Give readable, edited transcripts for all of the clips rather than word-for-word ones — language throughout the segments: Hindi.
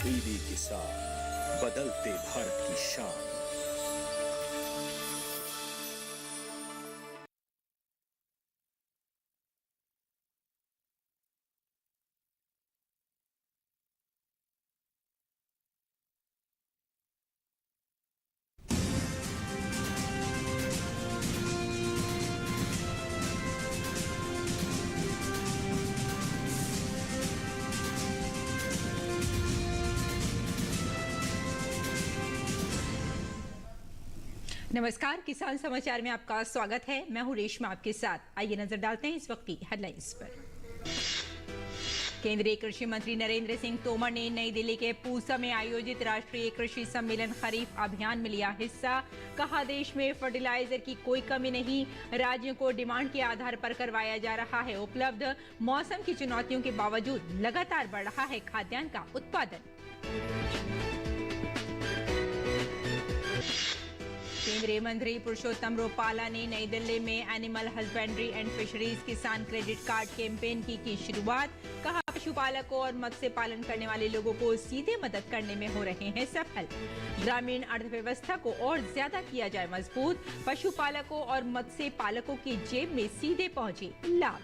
दीदी के साथ बदलते भारत की शान। नमस्कार, किसान समाचार में आपका स्वागत है। मैं हूं रेशमा आपके साथ। आइए नजर डालते हैं इस वक्त की हेडलाइंस पर। केंद्रीय कृषि मंत्री नरेंद्र सिंह तोमर ने नई दिल्ली के पूसा में आयोजित राष्ट्रीय कृषि सम्मेलन खरीफ अभियान में लिया हिस्सा। कहा, देश में फर्टिलाइजर की कोई कमी नहीं, राज्यों को डिमांड के आधार पर करवाया जा रहा है उपलब्ध। मौसम की चुनौतियों के बावजूद लगातार बढ़ रहा है खाद्यान्न का उत्पादन। केंद्रीय मंत्री पुरुषोत्तम रुपाला ने नई दिल्ली में एनिमल हस्बेंड्री एंड फिशरीज किसान क्रेडिट कार्ड कैंपेन की शुरुआत। कहा, पशुपालकों और मत्स्य पालन करने वाले लोगों को सीधे मदद करने में हो रहे हैं सफल। ग्रामीण अर्थव्यवस्था को और ज्यादा किया जाए मजबूत, पशुपालकों और मत्स्य पालकों की जेब में सीधे पहुंचे लाभ।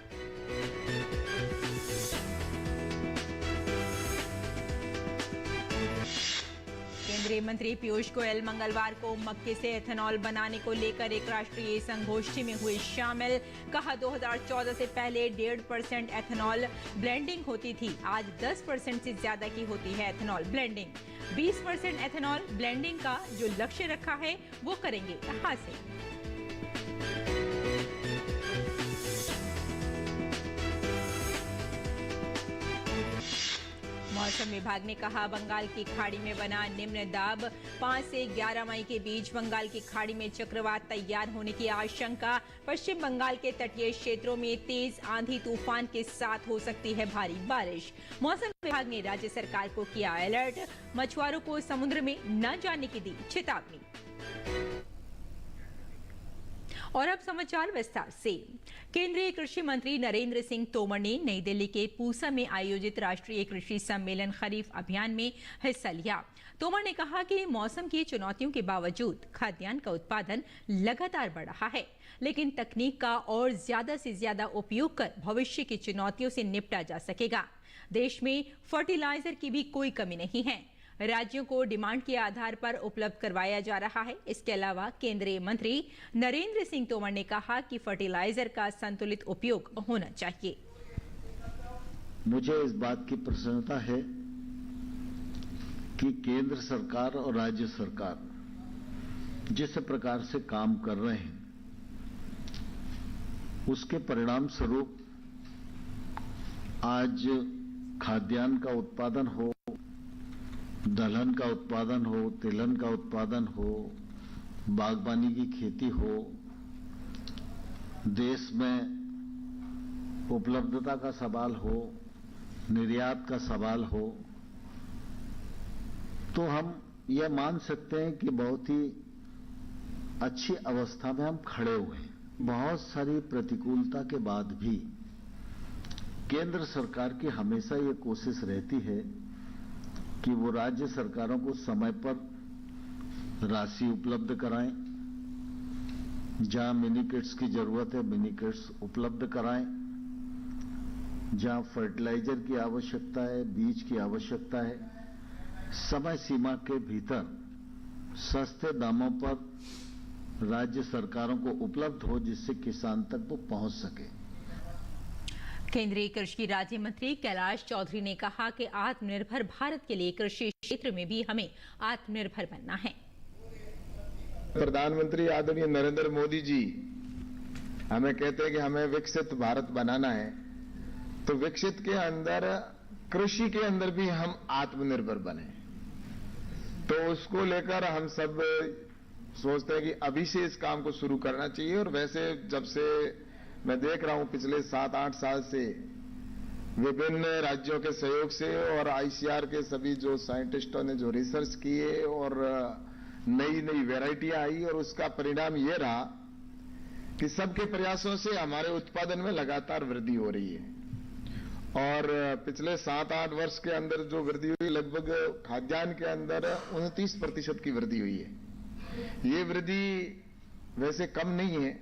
केंद्रीय मंत्री पीयूष गोयल मंगलवार को मक्के से एथेनॉल बनाने को लेकर एक राष्ट्रीय संगोष्ठी में हुए शामिल। कहा, 2014 से पहले 1.5% एथेनॉल ब्लेंडिंग होती थी, आज 10% से ज्यादा की होती है एथेनॉल ब्लेंडिंग। 20% एथेनॉल ब्लेंडिंग का जो लक्ष्य रखा है वो करेंगे हासिल। मौसम विभाग ने कहा, बंगाल की खाड़ी में बना निम्न दाब, 5 से 11 मई के बीच बंगाल की खाड़ी में चक्रवात तैयार होने की आशंका। पश्चिम बंगाल के तटीय क्षेत्रों में तेज आंधी तूफान के साथ हो सकती है भारी बारिश। मौसम विभाग ने राज्य सरकार को किया अलर्ट, मछुआरों को समुद्र में न जाने की दी चेतावनी। और अब समाचार विस्तार से। केंद्रीय कृषि मंत्री नरेंद्र सिंह तोमर ने नई दिल्ली के पूसा में आयोजित राष्ट्रीय कृषि सम्मेलन खरीफ अभियान में हिस्सा लिया। तोमर ने कहा कि मौसम की चुनौतियों के बावजूद खाद्यान्न का उत्पादन लगातार बढ़ रहा है, लेकिन तकनीक का और ज्यादा से ज्यादा उपयोग कर भविष्य की चुनौतियों से निपटा जा सकेगा। देश में फर्टिलाइजर की भी कोई कमी नहीं है, राज्यों को डिमांड के आधार पर उपलब्ध करवाया जा रहा है। इसके अलावा केंद्रीय मंत्री नरेंद्र सिंह तोमर ने कहा कि फर्टिलाइजर का संतुलित उपयोग होना चाहिए। मुझे इस बात की प्रसन्नता है कि केंद्र सरकार और राज्य सरकार जिस प्रकार से काम कर रहे हैं, उसके परिणाम स्वरूप आज खाद्यान्न का उत्पादन हो, दलहन का उत्पादन हो, तिलहन का उत्पादन हो, बागबानी की खेती हो, देश में उपलब्धता का सवाल हो, निर्यात का सवाल हो, तो हम यह मान सकते हैं कि बहुत ही अच्छी अवस्था में हम खड़े हुए हैं। बहुत सारी प्रतिकूलता के बाद भी केंद्र सरकार की हमेशा ये कोशिश रहती है कि वो राज्य सरकारों को समय पर राशि उपलब्ध कराएं, जहां मिनी किट्स की जरूरत है मिनी किट्स उपलब्ध कराएं, जहां फर्टिलाइजर की आवश्यकता है, बीज की आवश्यकता है, समय सीमा के भीतर सस्ते दामों पर राज्य सरकारों को उपलब्ध हो, जिससे किसान तक वो पहुंच सके। केंद्रीय कृषि राज्य मंत्री कैलाश चौधरी ने कहा कि आत्मनिर्भर भारत के लिए कृषि क्षेत्र में भी हमें आत्मनिर्भर बनना है। प्रधानमंत्री आदरणीय नरेंद्र मोदी जी हमें कहते हैं कि हमें विकसित भारत बनाना है, तो विकसित के अंदर कृषि के अंदर भी हम आत्मनिर्भर बने। तो उसको लेकर हम सब सोचते हैं कि अभी से इस काम को शुरू करना चाहिए। और वैसे जब से मैं देख रहा हूं पिछले 7-8 साल से विभिन्न राज्यों के सहयोग से और आईसीआर के सभी जो साइंटिस्टों ने जो रिसर्च किए और नई नई वैरायटियां आई, और उसका परिणाम ये रहा कि सबके प्रयासों से हमारे उत्पादन में लगातार वृद्धि हो रही है। और पिछले 7-8 वर्ष के अंदर जो वृद्धि हुई, लगभग खाद्यान्न के अंदर 29% की वृद्धि हुई है। ये वृद्धि वैसे कम नहीं है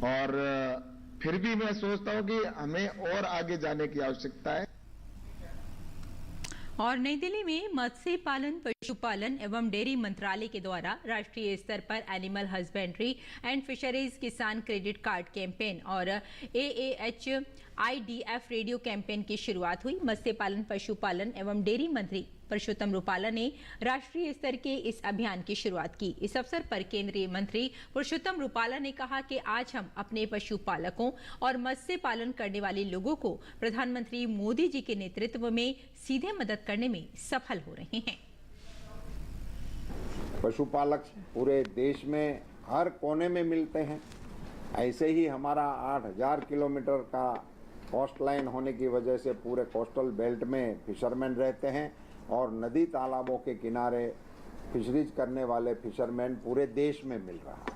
और फिर भी मैं सोचता हूं कि हमें और आगे जाने की आवश्यकता है। और नई दिल्ली में मत्स्य पालन, पशुपालन एवं डेयरी मंत्रालय के द्वारा राष्ट्रीय स्तर पर एनिमल हस्बेंड्री एंड फिशरीज किसान क्रेडिट कार्ड कैंपेन और AAHIDF रेडियो कैंपेन की शुरुआत हुई। मत्स्य पालन, पशुपालन एवं डेयरी मंत्री परषोत्तम रुपाला ने राष्ट्रीय स्तर के इस अभियान की शुरुआत की। इस अवसर पर केंद्रीय मंत्री परषोत्तम रुपाला ने कहा कि आज हम अपने पशुपालकों और मत्स्य पालन करने वाले लोगों को प्रधानमंत्री मोदी जी के नेतृत्व में सीधे मदद करने में सफल हो रहे हैं। पशुपालक पूरे देश में हर कोने में मिलते हैं। ऐसे ही हमारा 8000 किलोमीटर का कोस्ट लाइन होने की वजह से पूरे कोस्टल बेल्ट में फिशरमैन रहते हैं और नदी तालाबों के किनारे फिशरीज करने वाले फिशरमैन पूरे देश में मिल रहा है।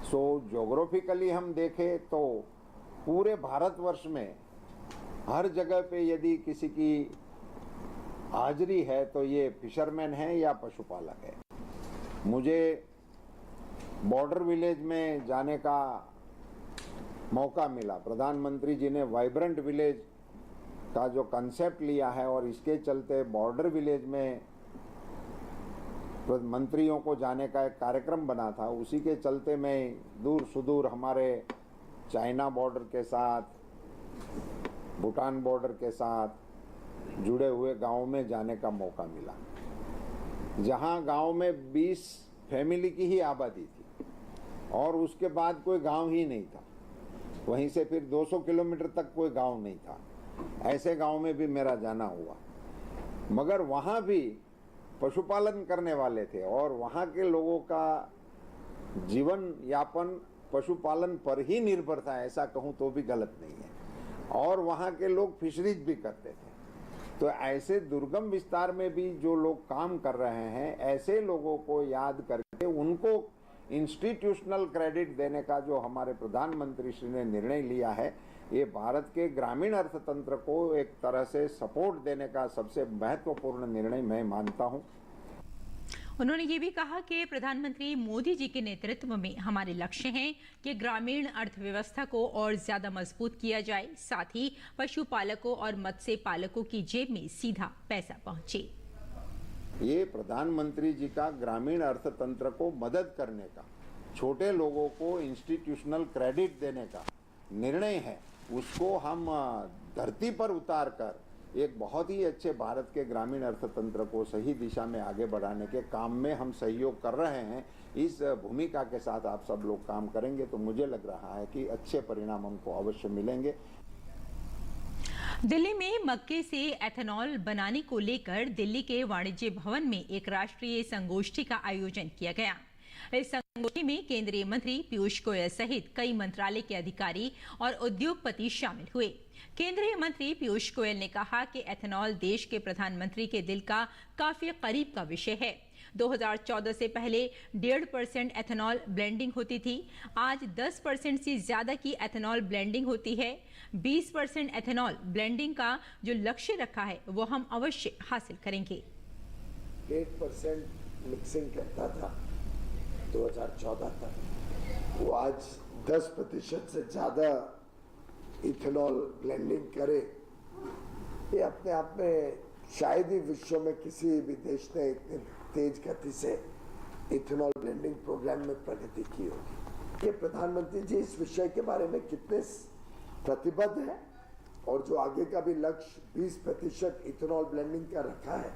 सो ज्योग्राफिकली हम देखें तो पूरे भारतवर्ष में हर जगह पे यदि किसी की हाजिरी है तो ये फिशरमैन है या पशुपालक है। मुझे बॉर्डर विलेज में जाने का मौका मिला। प्रधानमंत्री जी ने वाइब्रेंट विलेज का जो कंसेप्ट लिया है और इसके चलते बॉर्डर विलेज में मंत्रियों को जाने का एक कार्यक्रम बना था। उसी के चलते मैं दूर सुदूर हमारे चाइना बॉर्डर के साथ, भूटान बॉर्डर के साथ जुड़े हुए गांवों में जाने का मौका मिला, जहां गांव में 20 फैमिली की ही आबादी थी और उसके बाद कोई गांव ही नहीं था। वहीं से फिर 200 किलोमीटर तक कोई गांव नहीं था। ऐसे गांव में भी मेरा जाना हुआ, मगर वहां भी पशुपालन करने वाले थे और वहां के लोगों का जीवन यापन पशुपालन पर ही निर्भर था, ऐसा कहूं तो भी गलत नहीं है। और वहां के लोग फिशरीज भी करते थे। तो ऐसे दुर्गम विस्तार में भी जो लोग काम कर रहे हैं, ऐसे लोगों को याद करके उनको इंस्टीट्यूशनल क्रेडिट देने का जो हमारे प्रधानमंत्री श्री ने निर्णय लिया है, ये भारत के ग्रामीण अर्थतंत्र को एक तरह से सपोर्ट देने का सबसे महत्वपूर्ण निर्णय मैं मानता हूं। उन्होंने ये भी कहा कि प्रधानमंत्री मोदी जी के नेतृत्व में हमारे लक्ष्य हैं कि ग्रामीण अर्थव्यवस्था को और ज्यादा मजबूत किया जाए, साथ ही पशुपालकों और मत्स्य पालकों की जेब में सीधा पैसा पहुंचे। ये प्रधानमंत्री जी का ग्रामीण अर्थतंत्र को मदद करने का, छोटे लोगों को इंस्टीट्यूशनल क्रेडिट देने का निर्णय है, उसको हम धरती पर उतार कर एक बहुत ही अच्छे भारत के ग्रामीण अर्थतंत्र को सही दिशा में आगे बढ़ाने के काम में हम सहयोग कर रहे हैं। इस भूमिका के साथ आप सब लोग काम करेंगे तो मुझे लग रहा है कि अच्छे परिणाम हमको अवश्य मिलेंगे। दिल्ली में मक्के से एथेनॉल बनाने को लेकर दिल्ली के वाणिज्य भवन में एक राष्ट्रीय संगोष्ठी का आयोजन किया गया। इस संगोष्ठी में केंद्रीय मंत्री पीयूष गोयल सहित कई मंत्रालय के अधिकारी और उद्योगपति शामिल हुए। केंद्रीय मंत्री पीयूष गोयल ने कहा कि एथेनॉल देश के प्रधानमंत्री के दिल का काफी करीब का विषय है। 2014 से पहले 1.5% एथेनॉल ब्लेंडिंग होती थी, आज 10% से ज्यादा की एथेनॉल ब्लेंडिंग होती है। 20% एथेनॉल ब्लेंडिंग का जो लक्ष्य रखा है वो हम अवश्य हासिल करेंगे। 8% मिक्सिंग करता था 2014 तक, वो आज 10% से ज्यादा इथेनॉल ब्लेंडिंग करे। ये अपने आप में शायद ही विश्व में किसी भी देश ने इतनी तेज गति से इथेनॉल ब्लेंडिंग प्रोग्राम में प्रगति की होगी। ये प्रधानमंत्री जी इस विषय के बारे में कितने प्रतिबद्ध है और जो आगे का भी लक्ष्य 20% इथेनॉल ब्लेंडिंग का रखा है,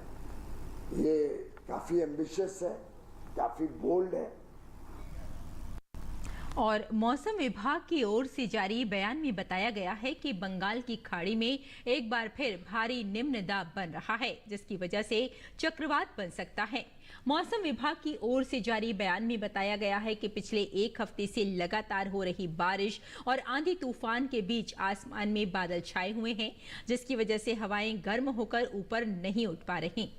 ये काफी एम्बिशियस है, काफी बोल्ड है। और मौसम विभाग की ओर से जारी बयान में बताया गया है कि बंगाल की खाड़ी में एक बार फिर भारी निम्न दाब बन रहा है, जिसकी वजह से चक्रवात बन सकता है। मौसम विभाग की ओर से जारी बयान में बताया गया है कि पिछले एक हफ्ते से लगातार हो रही बारिश और आंधी तूफान के बीच आसमान में बादल छाए हुए हैं, जिसकी वजह से हवाएं गर्म होकर ऊपर नहीं उठ पा रही।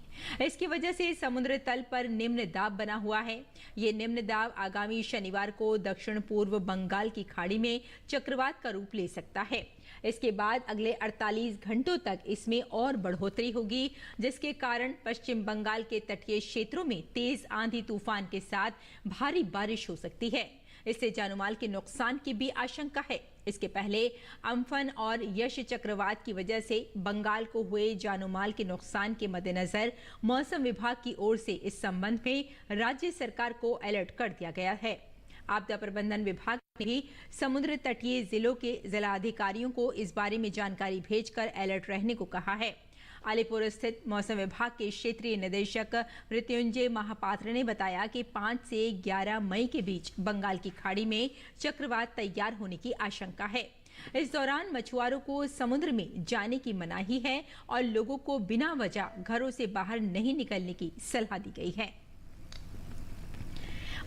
इसकी वजह से समुद्र तल पर निम्न दाब बना हुआ है। ये निम्न दाब आगामी शनिवार को दक्षिण पूर्व बंगाल की खाड़ी में चक्रवात का रूप ले सकता है। इसके बाद अगले 48 घंटों तक इसमें और बढ़ोतरी होगी, जिसके कारण पश्चिम बंगाल के तटीय क्षेत्रों में तेज आंधी तूफान के साथ भारी बारिश हो सकती है। इससे जानमाल के नुकसान की भी आशंका है। इसके पहले अम्फन और यश चक्रवात की वजह से बंगाल को हुए जानमाल के नुकसान के मद्देनजर मौसम विभाग की ओर से इस संबंध में राज्य सरकार को अलर्ट कर दिया गया है। आपदा प्रबंधन विभाग ने भी समुद्र तटीय जिलों के जिलाधिकारियों को इस बारे में जानकारी भेजकर अलर्ट रहने को कहा है। अलीपुर स्थित मौसम विभाग के क्षेत्रीय निदेशक मृत्युंजय महापात्र ने बताया कि 5 से 11 मई के बीच बंगाल की खाड़ी में चक्रवात तैयार होने की आशंका है। इस दौरान मछुआरों को समुद्र में जाने की मनाही है और लोगों को बिना वजह घरों से बाहर नहीं निकलने की सलाह दी गई है।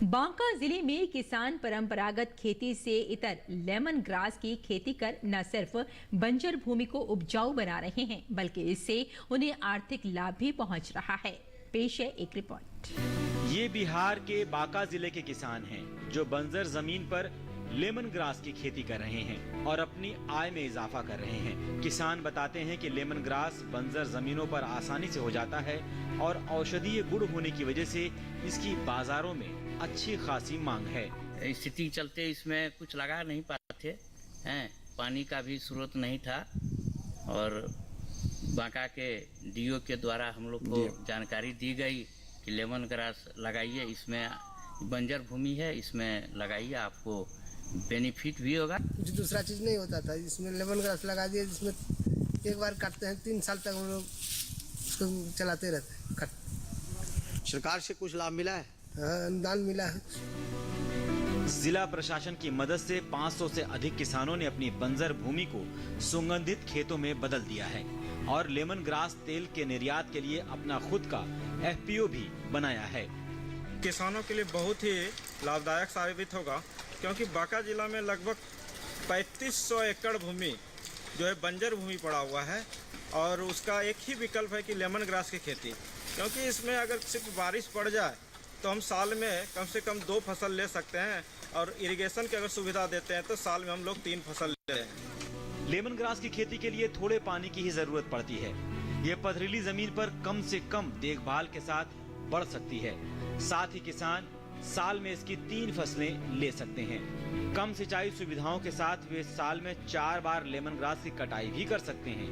बांका जिले में किसान परंपरागत खेती से इतर लेमन ग्रास की खेती कर न सिर्फ बंजर भूमि को उपजाऊ बना रहे हैं, बल्कि इससे उन्हें आर्थिक लाभ भी पहुंच रहा है। पेश है एक रिपोर्ट। ये बिहार के बांका जिले के किसान हैं, जो बंजर जमीन पर लेमन ग्रास की खेती कर रहे हैं और अपनी आय में इजाफा कर रहे हैं। किसान बताते हैं कि लेमन ग्रास बंजर जमीनों पर आसानी से हो जाता है और औषधीय गुण होने की वजह से इसकी बाजारों में अच्छी खासी मांग है। स्थिति चलते इसमें कुछ लगा नहीं पाते हैं, पानी का भी स्रोत नहीं था और बांका के डीओ के द्वारा हम लोग को जानकारी दी गई कि लेमन ग्रास लगाइए, इसमें बंजर भूमि है, इसमें लगाइए, आपको बेनिफिट भी होगा। कुछ दूसरा चीज नहीं होता था, इसमें लेमन ग्रास लगा दिए, जिसमें एक बार काटते हैं 3 साल तक हम लोग उसको चलाते रहते हैं। सरकार से कुछ लाभ मिला है? अनुदान मिला है। जिला प्रशासन की मदद से 500 से अधिक किसानों ने अपनी बंजर भूमि को सुगंधित खेतों में बदल दिया है और लेमन ग्रास तेल के निर्यात के लिए अपना खुद का FPO भी बनाया है। किसानों के लिए बहुत ही लाभदायक साबित होगा, क्योंकि बांका जिला में लगभग 3500 एकड़ भूमि जो है बंजर भूमि पड़ा हुआ है और उसका एक ही विकल्प है कि लेमन ग्रास की खेती, क्योंकि इसमें अगर सिर्फ बारिश पड़ जाए तो हम साल में कम से कम 2 फसल ले सकते हैं और इरिगेशन की अगर सुविधा देते हैं तो साल में हम लोग 3 फसल लेते हैं। लेमन ग्रास की खेती के लिए थोड़े पानी की ही जरूरत पड़ती है। ये पथरीली जमीन पर कम से कम देखभाल के साथ बढ़ सकती है। साथ ही किसान साल में इसकी 3 फसलें ले सकते हैं। कम सिंचाई सुविधाओं के साथ वे साल में 4 बार लेमन ग्रास की कटाई भी कर सकते हैं।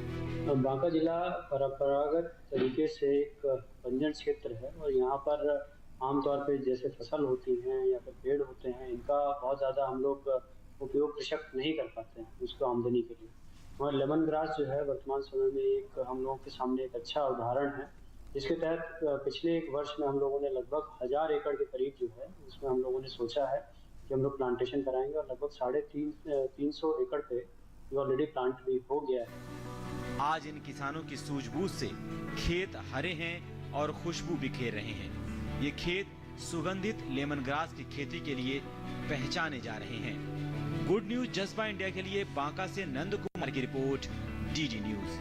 बांका जिला परंपरागत तरीके से एक बंजर क्षेत्र है और यहाँ पर आमतौर पे जैसे फसल होती हैं या फिर पेड़ होते हैं, इनका बहुत ज़्यादा हम लोग उपयोग कृषक नहीं कर पाते हैं उसको आमदनी के लिए। और लेमन ग्रास जो है वर्तमान समय में एक हम लोगों के सामने एक अच्छा उदाहरण है, जिसके तहत पिछले 1 वर्ष में हम लोगों ने लगभग 1000 एकड़ के करीब जो है उसमें हम लोगों ने सोचा है कि हम लोग प्लांटेशन कराएंगे और लगभग 350 एकड़ पे ऑलरेडी प्लांट भी हो गया है। आज इन किसानों की सूझबूझ से खेत हरे हैं और खुशबू बिखेर रहे हैं। ये खेत सुगंधित लेमन ग्रास की खेती के लिए पहचाने जा रहे हैं। गुड न्यूज जज्बा इंडिया के लिए बांका से नंद कुमार की रिपोर्ट, DD न्यूज।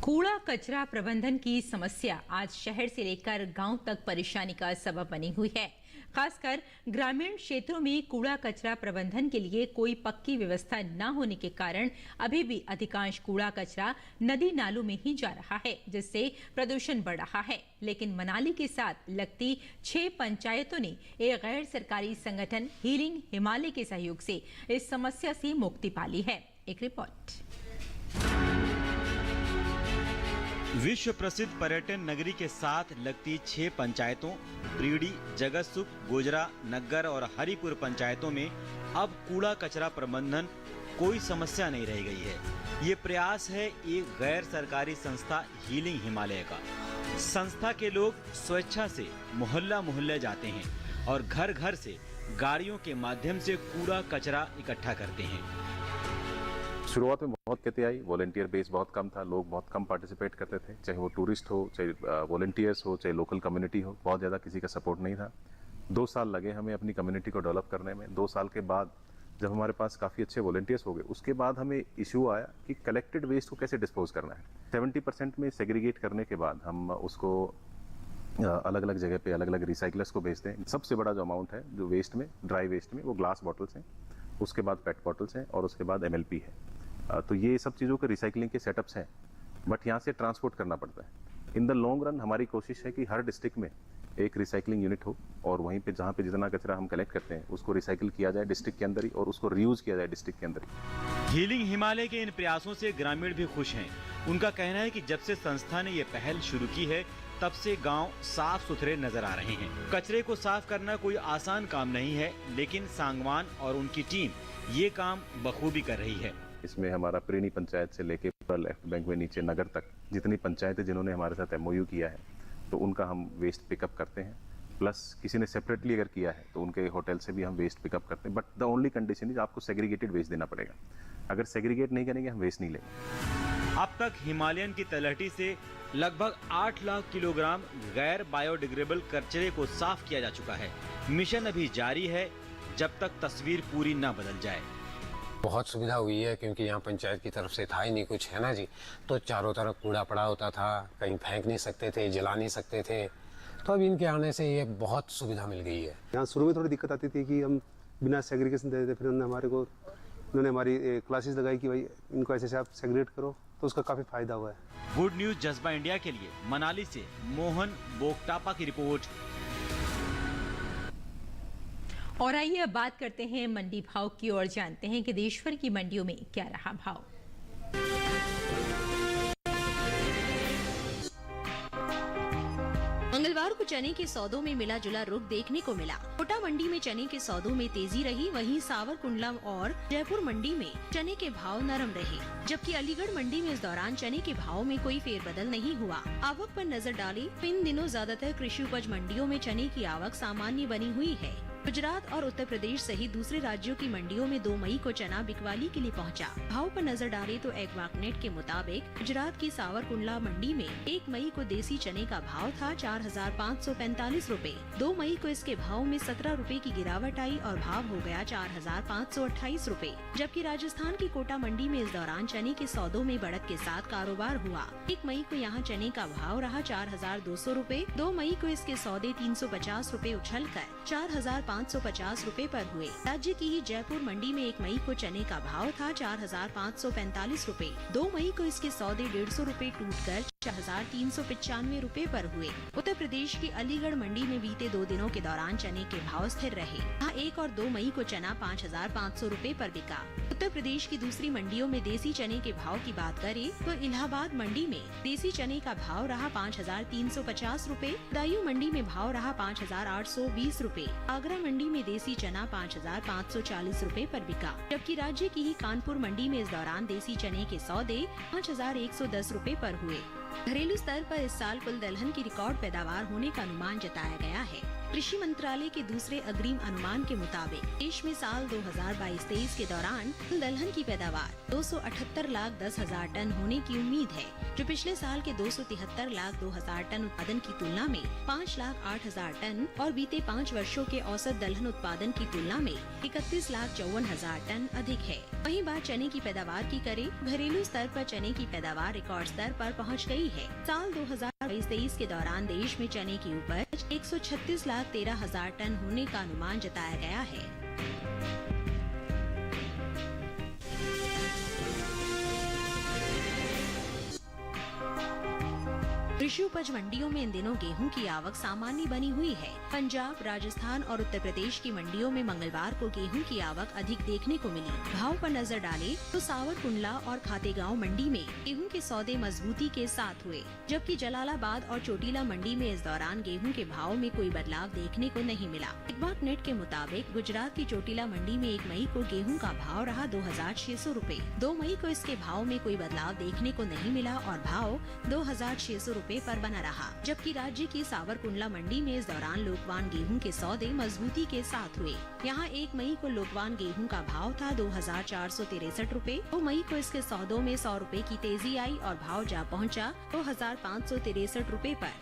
कूड़ा कचरा प्रबंधन की समस्या आज शहर से लेकर गांव तक परेशानी का सबब बनी हुई है। खासकर ग्रामीण क्षेत्रों में कूड़ा कचरा प्रबंधन के लिए कोई पक्की व्यवस्था न होने के कारण अभी भी अधिकांश कूड़ा कचरा नदी नालों में ही जा रहा है, जिससे प्रदूषण बढ़ रहा है। लेकिन मनाली के साथ लगती 6 पंचायतों ने एक गैर सरकारी संगठन हीलिंग हिमालय के सहयोग से इस समस्या से मुक्ति पा ली है। एक रिपोर्ट। विश्व प्रसिद्ध पर्यटन नगरी के साथ लगती 6 पंचायतों प्रीडी, जगतसुख, गोजरा, नग्गर और हरिपुर पंचायतों में अब कूड़ा कचरा प्रबंधन कोई समस्या नहीं रह गई है। ये प्रयास है एक गैर सरकारी संस्था हीलिंग हिमालय का। संस्था के लोग स्वेच्छा से मोहल्ला मोहल्ले जाते हैं और घर घर से गाड़ियों के माध्यम से कूड़ा कचरा इकट्ठा करते हैं। शुरुआत में बहुत दिक्कतें आई, वॉलंटियर बेस बहुत कम था, लोग बहुत कम पार्टिसिपेट करते थे, चाहे वो टूरिस्ट हो, चाहे वॉलंटियर्स हो, चाहे लोकल कम्युनिटी हो, बहुत ज़्यादा किसी का सपोर्ट नहीं था। 2 साल लगे हमें अपनी कम्युनिटी को डेवलप करने में। 2 साल के बाद जब हमारे पास काफ़ी अच्छे वॉलंटियर्स हो गए, उसके बाद हमें इशू आया कि कलेक्टेड वेस्ट को कैसे डिस्पोज करना है। 70% में सेग्रीगेट करने के बाद हम उसको अलग अलग जगह पे अलग अलग रिसाइकलर्स को भेजते हैं। सबसे बड़ा जो अमाउंट है जो वेस्ट में, ड्राई वेस्ट में, वो ग्लास बॉटल्स हैं। उसके बाद पेट बॉटल्स हैं और उसके बाद MLP है। तो ये सब चीज़ों के रिसाइकलिंग के सेटअप्स हैं, बट यहाँ से ट्रांसपोर्ट करना पड़ता है। इन द लॉन्ग रन हमारी कोशिश है कि हर डिस्ट्रिक्ट में एक रिसाइकलिंग यूनिट हो और वहीं पे जहाँ पे जितना कचरा हम कलेक्ट करते हैं उसको रिसाइकिल किया जाए डिस्ट्रिक्ट के अंदर ही और उसको रीयूज किया जाए डिस्ट्रिक्ट के अंदर ही। हीलिंग हिमालय के इन प्रयासों से ग्रामीण भी खुश हैं। उनका कहना है कि जब से संस्था ने ये पहल शुरू की है तब से गांव साफ सुथरे नजर आ रहे हैं। कचरे को साफ करना कोई आसान काम नहीं है, लेकिन सांगवान और उनकी टीम ये काम बखूबी कर रही है। इसमें हमारा प्रेणी पंचायत से लेके लेफ्ट बैंक में नीचे नगर तक जितनी पंचायतें जिन्होंने हमारे साथ MOU किया है तो उनका हम वेस्ट पिकअप करते हैं। प्लस किसी ने सेपरेटली अगर किया है तो उनके होटल से भी हम वेस्ट पिकअप करते हैं। But the only condition is आपको सेग्रीगेटेड वेस्ट देना पड़ेगा। अगर सेग्रीगेट नहीं करेंगे हम वेस्ट नहीं लेंगे। अब तक हिमालयन की तलहटी से लगभग 8 लाख किलोग्राम गैर बायोडिग्रेडेबल कचरे को साफ किया जा चुका है। मिशन अभी जारी है जब तक तस्वीर पूरी न बदल जाए। बहुत सुविधा हुई है क्योंकि यहाँ पंचायत की तरफ से था ही नहीं कुछ, है ना जी। तो चारों तरफ कूड़ा पड़ा होता था, कहीं फेंक नहीं सकते थे, जला नहीं सकते थे। तो अब इनके आने से ये बहुत सुविधा मिल गई है। यहाँ शुरू में थोड़ी दिक्कत आती थी कि हम बिना सेग्रीगेशन देते थे, फिर उन्होंने हमारी क्लासेस लगाई कि भाई इनको ऐसे आप सेग्रीगेट करो, तो उसका काफ़ी फायदा हुआ है। गुड न्यूज जज्बा इंडिया के लिए मनाली से मोहन बोगटापा की रिपोर्ट। और आइए अब बात करते हैं मंडी भाव की और जानते हैं कि देश भर की मंडियों में क्या रहा भाव। मंगलवार को चने के सौदों में मिला जुला रुख देखने को मिला। कोटा मंडी में चने के सौदों में तेजी रही, वहीं सावरकुंडला और जयपुर मंडी में चने के भाव नरम रहे, जबकि अलीगढ़ मंडी में इस दौरान चने के भाव में कोई फेरबदल नहीं हुआ। आवक पर नजर डाली, इन दिनों ज्यादातर कृषि उपज मंडियों में चने की आवक सामान्य बनी हुई है। गुजरात और उत्तर प्रदेश सहित दूसरे राज्यों की मंडियों में 2 मई को चना बिकवाली के लिए पहुंचा। भाव पर नजर डाले तो एग्मार्कनेट के मुताबिक गुजरात की सावरकुंडला मंडी में 1 मई को देसी चने का भाव था 4,545 रूपए। 2 मई को इसके भाव में 17 रूपए की गिरावट आई और भाव हो गया 4,528 रूपए। जबकि राजस्थान की कोटा मंडी में इस दौरान चने के सौदों में बढ़त के साथ कारोबार हुआ। 1 मई को यहाँ चने का भाव रहा 4,200 रूपए। 2 मई को इसके सौदे 350 रूपए उछल कर 4,550 रूपए पर हुए। राज्य की ही जयपुर मंडी में 1 मई को चने का भाव था 4,545 रूपए। 2 मई को इसके सौदे 150 रूपए टूट कर 4,395 रूपए पर हुए। उत्तर प्रदेश की अलीगढ़ मंडी में बीते 2 दिनों के दौरान चने के भाव स्थिर रहे। यहाँ 1 और 2 मई को चना 5,500 रूपए पर बिका। उत्तर प्रदेश की दूसरी मंडियों में देसी चने के भाव की बात करें तो इलाहाबाद मंडी में देसी चने का भाव रहा 5,350 रूपए। दायूं मंडी में भाव रहा 5,820 रूपए। आगरा मंडी में देसी चना 5,540 रूपए पर बिका। जबकि राज्य की ही कानपुर मंडी में इस दौरान देसी चने के सौदे 5,110 रूपए पर हुए। घरेलू स्तर पर इस साल कुल दलहन की रिकॉर्ड पैदावार होने का अनुमान जताया गया है। कृषि मंत्रालय के दूसरे अग्रिम अनुमान के मुताबिक देश में साल 2022-23 के दौरान कुल दलहन की पैदावार 278,10,000 टन होने की उम्मीद है, जो पिछले साल के 273,02,000 टन उत्पादन की तुलना में 5,08,000 टन और बीते 5 वर्षों के औसत दलहन उत्पादन की तुलना में 31,54,000 टन अधिक है। वहीं बात चने की पैदावार की करें, घरेलू स्तर पर चने की पैदावार रिकॉर्ड स्तर पर पहुंच गई है। साल 2022-23 के दौरान देश में चने की उपज 136,13,000 टन होने का अनुमान जताया गया है। कृषि उपज मंडियों में इन दिनों गेहूं की आवक सामान्य बनी हुई है। पंजाब, राजस्थान और उत्तर प्रदेश की मंडियों में मंगलवार को गेहूं की आवक अधिक देखने को मिली। भाव पर नजर डाले तो सावरकुंडला और खातेगांव मंडी में गेहूं के सौदे मजबूती के साथ हुए, जबकि जलालाबाद और चोटीला मंडी में इस दौरान गेहूं के भाव में कोई बदलाव देखने को नहीं मिला। एग्मार्कनेट के मुताबिक गुजरात की चोटीला मंडी में 1 मई को गेहूं का भाव रहा 2,600 रूपए। 2 मई को इसके भाव में कोई बदलाव देखने को नहीं मिला और भाव 2,600 रूपए पर बना रहा। जबकि राज्य की सावरकुंडला मंडी में इस दौरान लोकवान गेहूं के सौदे मजबूती के साथ हुए। यहाँ 1 मई को लोकवान गेहूं का भाव था 2,463 रूपए। 2 मई को इसके सौदों में 100 रूपए की तेजी आई और भाव जा पहुँचा 2,563 रूपए पर।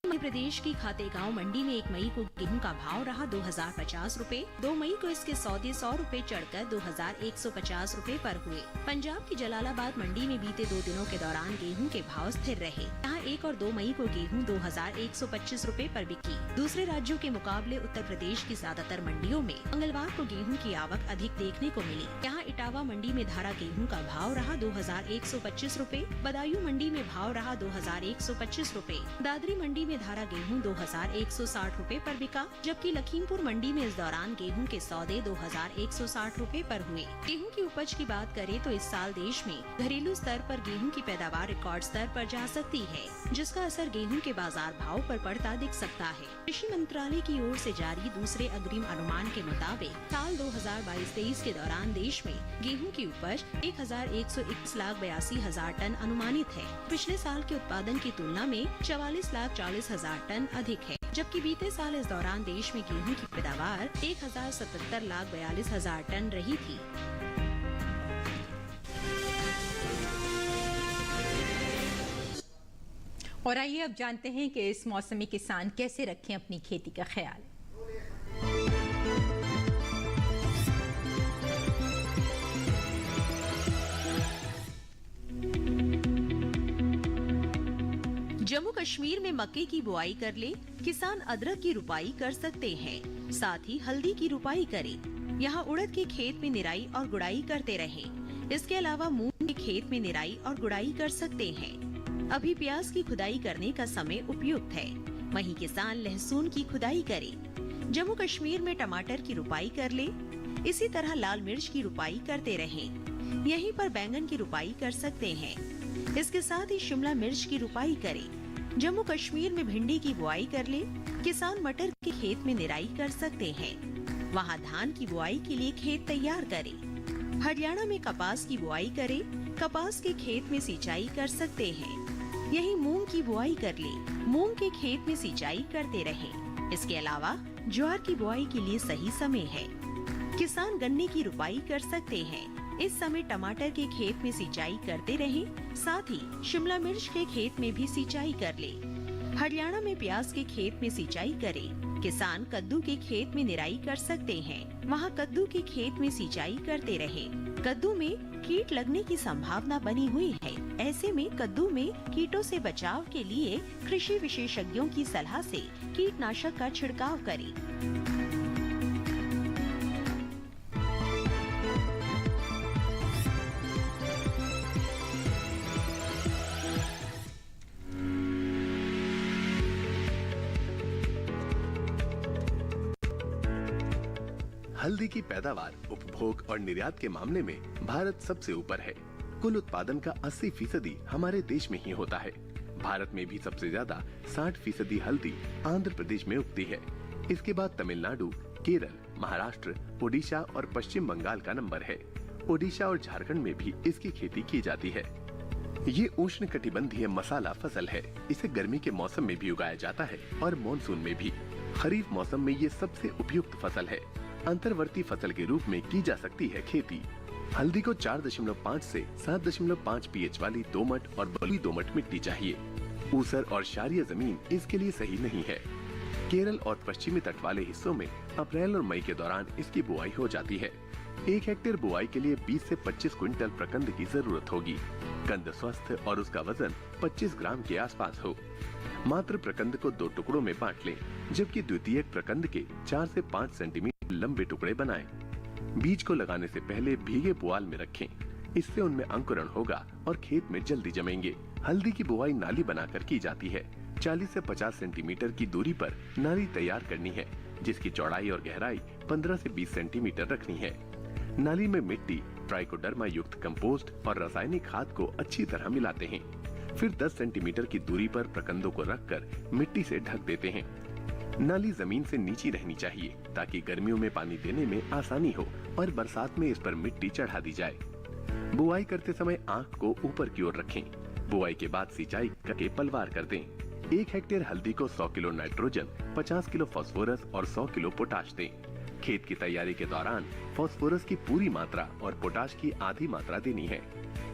मध्य प्रदेश की खातेगांव मंडी में 1 मई को गेहूं का भाव रहा 2050 रूपए। 2 मई को इसके सौदे 100 रूपए चढ़कर 2150 रूपए पर हुए। पंजाब की जलालाबाद मंडी में बीते 2 दिनों के दौरान गेहूं के भाव स्थिर रहे। यहाँ 1 और 2 मई को गेहूं 2125 रूपए पर बिकी। दूसरे राज्यों के मुकाबले उत्तर प्रदेश की ज्यादातर मंडियों में मंगलवार को गेहूं की आवक अधिक देखने को मिली। यहाँ इटावा मंडी में धारा गेहूं का भाव रहा 2125 रूपए। बदायूं मंडी में भाव रहा 2125 रूपए। दादरी मंडी में धारा गेहूं 2160 रूपए पर बिका, जबकि लखीमपुर मंडी में इस दौरान गेहूं के सौदे 2160 रूपए पर हुए। गेहूं की उपज की बात करें तो इस साल देश में घरेलू स्तर पर गेहूं की पैदावार रिकॉर्ड स्तर पर जा सकती है, जिसका असर गेहूं के बाजार भाव पर पड़ता दिख सकता है। कृषि मंत्रालय की ओर से जारी दूसरे अग्रिम अनुमान के मुताबिक साल 2022-23 के दौरान देश में गेहूं की उपज 1,121,82,000 टन अनुमानित है। पिछले साल के उत्पादन की तुलना में 44,40,000 टन अधिक है, जबकि बीते साल इस दौरान देश में गेहूं की पैदावार 1,77,42,000 टन रही थी। और आइए अब जानते हैं कि इस मौसम में किसान कैसे रखें अपनी खेती का ख्याल। जम्मू कश्मीर में मक्के की बुआई कर ले, किसान अदरक की रुपाई कर सकते हैं, साथ ही हल्दी की रुपाई करें। यहाँ उड़द के खेत में निराई और गुड़ाई करते रहें। इसके अलावा मूंग के खेत में निराई और गुड़ाई कर सकते हैं। अभी प्याज की खुदाई करने का समय उपयुक्त है, वहीं किसान लहसुन की खुदाई करें। जम्मू कश्मीर में टमाटर की रुपाई कर ले, इसी तरह लाल मिर्च की रुपाई करते रहें। यहीं पर बैंगन की रुपाई कर सकते हैं। इसके साथ ही शिमला मिर्च की रुपाई करें। जम्मू कश्मीर में भिंडी की बुआई कर ले, किसान मटर के खेत में निराई कर सकते हैं। वहाँ धान की बुआई के लिए खेत तैयार करें। हरियाणा में कपास की बुआई करें, कपास के खेत में सिंचाई कर सकते हैं। यही मूंग की बुआई कर ले, मूंग के खेत में सिंचाई करते रहें। इसके अलावा ज्वार की बुआई के लिए सही समय है। किसान गन्ने की रुपाई कर सकते हैं। इस समय टमाटर के खेत में सिंचाई करते रहें, साथ ही शिमला मिर्च के खेत में भी सिंचाई कर ले। हरियाणा में प्याज के खेत में सिंचाई करें। किसान कद्दू के खेत में निराई कर सकते हैं। वहाँ कद्दू के खेत में सिंचाई करते रहें। कद्दू में कीट लगने की संभावना बनी हुई है, ऐसे में कद्दू में कीटों से बचाव के लिए कृषि विशेषज्ञों की सलाह से कीटनाशक का छिड़काव करें। हल्दी की पैदावार, उपभोग और निर्यात के मामले में भारत सबसे ऊपर है। कुल उत्पादन का 80% हमारे देश में ही होता है। भारत में भी सबसे ज्यादा 60% हल्दी आंध्र प्रदेश में उगती है। इसके बाद तमिलनाडु, केरल, महाराष्ट्र, ओडिशा और पश्चिम बंगाल का नंबर है। ओडिशा और झारखंड में भी इसकी खेती की जाती है। ये उष्णकटिबंधीय मसाला फसल है। इसे गर्मी के मौसम में भी उगाया जाता है और मानसून में भी। खरीफ मौसम में ये सबसे उपयुक्त फसल है। अंतर्वर्ती फसल के रूप में की जा सकती है खेती। हल्दी को 4.5 से 7.5 pH वाली दोमट और बलुई दोमट मिट्टी चाहिए। ऊसर और क्षारीय जमीन इसके लिए सही नहीं है। केरल और पश्चिमी तट वाले हिस्सों में अप्रैल और मई के दौरान इसकी बुआई हो जाती है। 1 हेक्टेयर बुआई के लिए 20 से 25 क्विंटल प्रकंद की जरूरत होगी। कंद स्वस्थ और उसका वजन 25 ग्राम के आसपास हो। मात्र प्रकंद को 2 टुकड़ों में बांट लें, जबकि द्वितीयक प्रकंद के 4 से 5 सेंटीमीटर लंबे टुकड़े बनाएं। बीज को लगाने से पहले भीगे पुआल में रखें, इससे उनमें अंकुरण होगा और खेत में जल्दी जमेंगे। हल्दी की बुआई नाली बनाकर की जाती है। 40 से 50 सेंटीमीटर की दूरी पर नाली तैयार करनी है, जिसकी चौड़ाई और गहराई 15 से 20 सेंटीमीटर रखनी है। नाली में मिट्टी, ट्राइकोडर्मा युक्त कंपोस्ट और रासायनिक खाद को अच्छी तरह मिलाते हैं। फिर 10 सेंटीमीटर की दूरी पर प्रकंदों को रखकर मिट्टी से ढक देते हैं। नाली जमीन से नीचे रहनी चाहिए ताकि गर्मियों में पानी देने में आसानी हो और बरसात में इस पर मिट्टी चढ़ा दी जाए। बुआई करते समय आंख को ऊपर की ओर रखें। बुआई के बाद सिंचाई करके पलवार कर दें। 1 हेक्टेयर हल्दी को 100 किलो नाइट्रोजन, 50 किलो फास्फोरस और 100 किलो पोटाश दें। खेत की तैयारी के दौरान फास्फोरस की पूरी मात्रा और पोटाश की आधी मात्रा देनी है।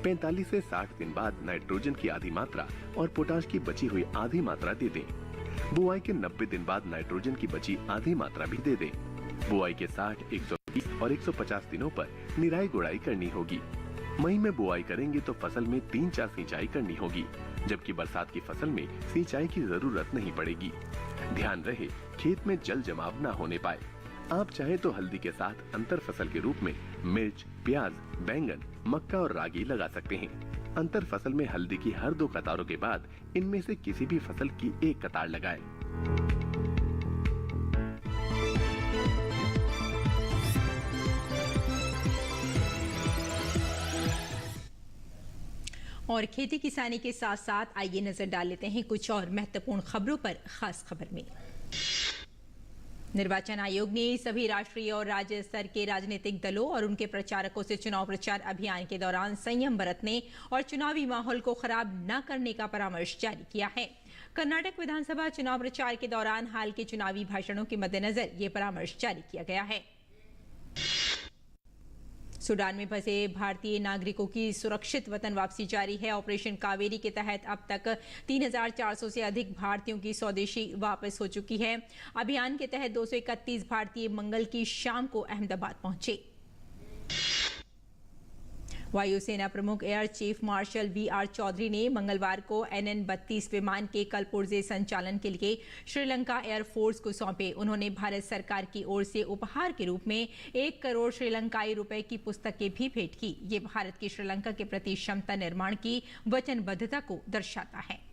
45 से 60 दिन बाद नाइट्रोजन की आधी मात्रा और पोटाश की बची हुई आधी मात्रा दे दें। बुआई के 90 दिन बाद नाइट्रोजन की बची आधी मात्रा भी दे दें। बुआई के 60, 120 और 150 दिनों पर निराई गुड़ाई करनी होगी। मई में बुआई करेंगे तो फसल में 3-4 सिंचाई करनी होगी, जबकि बरसात की फसल में सिंचाई की जरूरत नहीं पड़ेगी। ध्यान रहे खेत में जल जमाव न होने पाए। आप चाहे तो हल्दी के साथ अंतर फसल के रूप में मिर्च, प्याज, बैंगन, मक्का और रागी लगा सकते हैं। अंतर फसल में हल्दी की हर 2 कतारों के बाद इनमें से किसी भी फसल की 1 कतार लगाएं। और खेती किसानी के साथ साथ आइए नजर डाल लेते हैं कुछ और महत्वपूर्ण खबरों पर। खास खबर में निर्वाचन आयोग ने सभी राष्ट्रीय और राज्य स्तर के राजनीतिक दलों और उनके प्रचारकों से चुनाव प्रचार अभियान के दौरान संयम बरतने और चुनावी माहौल को खराब न करने का परामर्श जारी किया है। कर्नाटक विधानसभा चुनाव प्रचार के दौरान हाल के चुनावी भाषणों के मद्देनजर ये परामर्श जारी किया गया है। सूडान में फंसे भारतीय नागरिकों की सुरक्षित वतन वापसी जारी है। ऑपरेशन कावेरी के तहत अब तक 3,400 से अधिक भारतीयों की स्वदेशी वापस हो चुकी है। अभियान के तहत 231 भारतीय मंगल की शाम को अहमदाबाद पहुंचे। वायुसेना प्रमुख air chief marshal V R. Chaudhari ने मंगलवार को NN-32 विमान के कल पुर्जे संचालन के लिए श्रीलंका एयरफोर्स को सौंपे। उन्होंने भारत सरकार की ओर से उपहार के रूप में 1 करोड़ श्रीलंकाई रुपए की पुस्तकें भी भेंट की। ये भारत की श्रीलंका के प्रति क्षमता निर्माण की वचनबद्धता को दर्शाता है।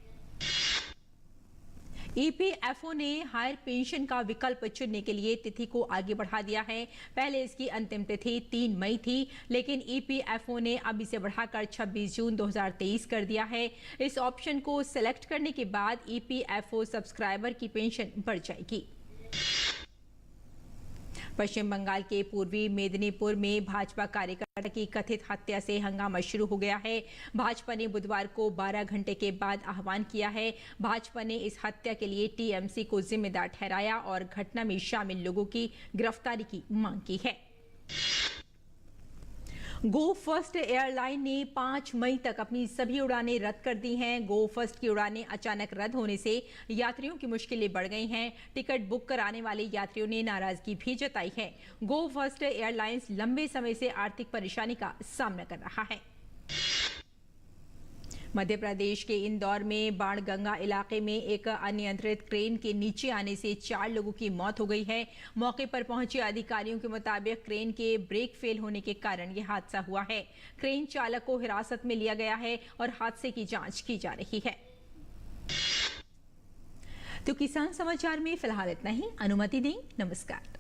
EPFO ने हायर पेंशन का विकल्प चुनने के लिए तिथि को आगे बढ़ा दिया है। पहले इसकी अंतिम तिथि 3 मई थी, लेकिन EPFO ने अब इसे बढ़ाकर 26 जून 2023 कर दिया है। इस ऑप्शन को सिलेक्ट करने के बाद EPFO सब्सक्राइबर की पेंशन बढ़ जाएगी। पश्चिम बंगाल के पूर्वी मेदिनीपुर में भाजपा कार्यकर्ता की कथित हत्या से हंगामा शुरू हो गया है। भाजपा ने बुधवार को 12 घंटे के बाद आह्वान किया है। भाजपा ने इस हत्या के लिए TMC को जिम्मेदार ठहराया और घटना में शामिल लोगों की गिरफ्तारी की मांग की है। गो फर्स्ट एयरलाइन ने 5 मई तक अपनी सभी उड़ानें रद्द कर दी हैं। गो फर्स्ट की उड़ानें अचानक रद्द होने से यात्रियों की मुश्किलें बढ़ गई हैं। टिकट बुक कराने वाले यात्रियों ने नाराजगी भी जताई है। गो फर्स्ट एयरलाइंस लंबे समय से आर्थिक परेशानी का सामना कर रहा है। मध्य प्रदेश के इंदौर में बाणगंगा इलाके में एक अनियंत्रित क्रेन के नीचे आने से 4 लोगों की मौत हो गई है। मौके पर पहुंचे अधिकारियों के मुताबिक क्रेन के ब्रेक फेल होने के कारण यह हादसा हुआ है। क्रेन चालक को हिरासत में लिया गया है और हादसे की जांच की जा रही है। तो किसान समाचार में फिलहाल इतना ही। अनुमति दें। नमस्कार।